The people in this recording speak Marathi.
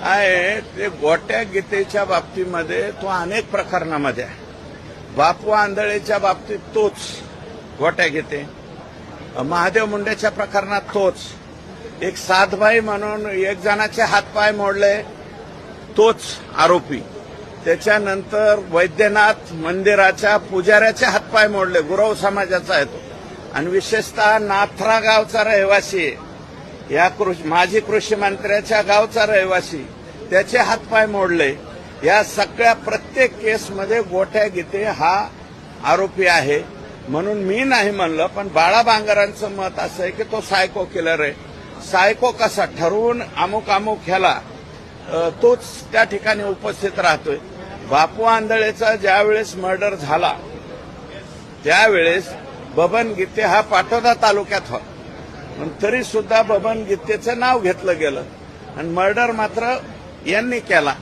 आहे ते गोट्या गीतेच्या बाबतीमध्ये तो अनेक प्रकरणामध्ये आहे. बापू आंधळेच्या बाबतीत तोच गोट्या गीते, महादेव मुंडेच्या प्रकरणात तोच, एक साधबाई म्हणून एक जणाचे हातपाय मोडले तोच आरोपी, त्याच्यानंतर वैद्यनाथ मंदिराच्या पुजाऱ्याचे हातपाय मोडले, गुरव समाजाचा आहे तो, आणि विशेषतः नाथरा गावचा रहिवासी आहे, या माजी कृषी मंत्र्याच्या गावचा रहिवासी, त्याचे हातपाय मोडले. या सगळ्या प्रत्येक केसमध्ये गोट्या गीते हा आरोपी आहे. म्हणून मी नाही म्हणलं, पण बाळा बांगरांचं मत असं आहे की तो सायको किलर आहे. सायको कसा ठरवून अमुक ह्याला तोच त्या ठिकाणी उपस्थित राहतोय. बापू आंधळेचा ज्यावेळेस मर्डर झाला त्यावेळेस बबन गीते हा पाटोदा तालुक्यात होता, पण तरी सुद्धा बबन गीतेचं नाव घेतलं गेलं आणि मर्डर मात्र यांनी केला.